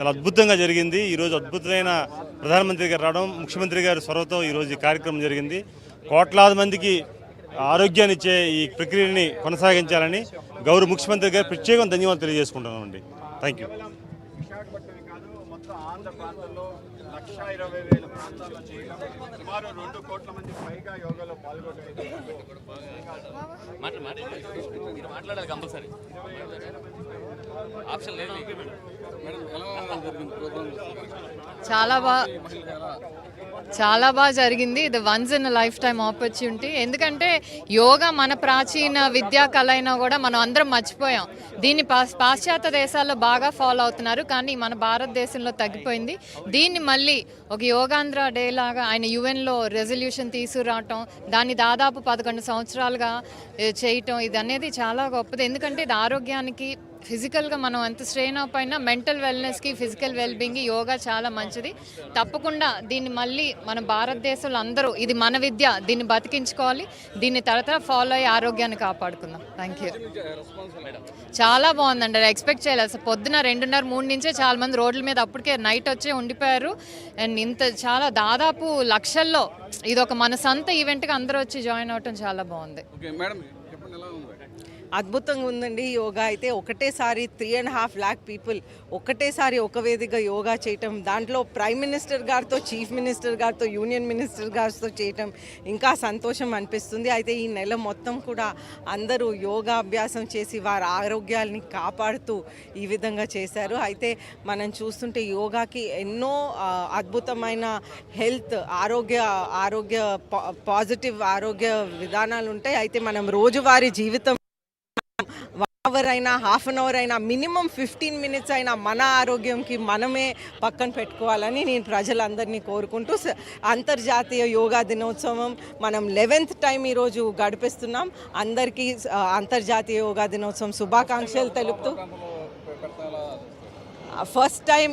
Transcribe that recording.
చాలా అద్భుతంగా జరిగింది. ఈరోజు అద్భుతమైన ప్రధానమంత్రి గారు రావడం, ముఖ్యమంత్రి గారి చొరవతో ఈరోజు ఈ కార్యక్రమం జరిగింది. కోట్లాది మందికి ఆరోగ్యాన్ని ఇచ్చే ఈ ప్రక్రియని కొనసాగించాలని గౌరవ ముఖ్యమంత్రి గారు ప్రత్యేకంగా ధన్యవాదాలు తెలియజేసుకుంటున్నామండి. Thank you. విశాఖపట్నమే కాదు మొత్తం ఆంధ్ర ప్రాంతంలో 1,20,000 ప్రాంతాల్లో చేయడం, సుమారు 2 కోట్ల మంది పైగా యోగాలో పాల్గొనడం. మాట్లాడాలి కంపల్సరీ ఆప్షన్ లేదు. చాలా బాగా జరిగింది. ఇది once in life time opportunity. ఎందుకంటే యోగా మన ప్రాచీన విద్యా కళ అయినా కూడా మనం అందరం మర్చిపోయాం. దీన్ని పాశ్చాత్య దేశాల్లో బాగా ఫాలో అవుతున్నారు, కానీ మన భారతదేశంలో తగ్గిపోయింది. దీన్ని మళ్ళీ ఒక యోగాంధ్ర డే లాగా ఆయన యుఎన్లో రెజల్యూషన్ తీసుకురావటం, దాన్ని దాదాపు 11 సంవత్సరాలుగా చేయటం, ఇది అనేది చాలా గొప్పది. ఎందుకంటే ఇది ఆరోగ్యానికి ఫిజికల్గా మనం ఎంత స్ట్రెయిన్ అయిపోయినా మెంటల్ వెల్నెస్కి, ఫిజికల్ వెల్బీయింగ్కి యోగా చాలా మంచిది. తప్పకుండా దీన్ని మళ్ళీ మన భారతదేశంలో అందరూ, ఇది మన విద్య, దీన్ని బతికించుకోవాలి, దీన్ని తరతర ఫాలో అయ్యి ఆరోగ్యాన్ని కాపాడుకుందాం. Thank you. చాలా బాగుందండి. ఎక్స్పెక్ట్ చేయలేదు అసలు. పొద్దున 2:30-3 నుంచే చాలా మంది రోడ్ల మీద అప్పటికే నైట్ వచ్చే ఉండిపోయారు. అండ్ ఇంత చాలా దాదాపు లక్షల్లో ఇది ఒక మన సొంత ఈవెంట్గా అందరూ వచ్చి జాయిన్ అవటం చాలా బాగుంది. అద్భుతంగా ఉందండి. యోగా అయితే ఒకటేసారి 3.5 lakh పీపుల్ ఒకటేసారి ఒక వేదిక యోగా చేయటం, దాంట్లో ప్రైమ్ మినిస్టర్ గారితో, చీఫ్ మినిస్టర్ గారితో, యూనియన్ మినిస్టర్ గారితో చేయటం ఇంకా సంతోషం అనిపిస్తుంది. అయితే ఈ నెల మొత్తం కూడా అందరూ యోగా అభ్యాసం చేసి వారి ఆరోగ్యాలని కాపాడుతూ ఈ విధంగా చేశారు. అయితే మనం చూస్తుంటే యోగాకి ఎన్నో అద్భుతమైన హెల్త్ ఆరోగ్య పాజిటివ్ ఆరోగ్య విధానాలు ఉంటాయి. అయితే మనం రోజువారీ జీవితం అవర్ అయినా, హాఫ్ అన్ అవర్ అయినా, మినిమం 15 minutes అయినా మన ఆరోగ్యంకి మనమే పక్కన పెట్టుకోవాలని నేను ప్రజలందరినీ కోరుకుంటూ అంతర్జాతీయ యోగా దినోత్సవం మనం 11th టైం ఈరోజు గడిపిస్తున్నాం. అందరికీ అంతర్జాతీయ యోగా దినోత్సవం శుభాకాంక్షలు తెలుపుతూ ఫస్ట్ టైం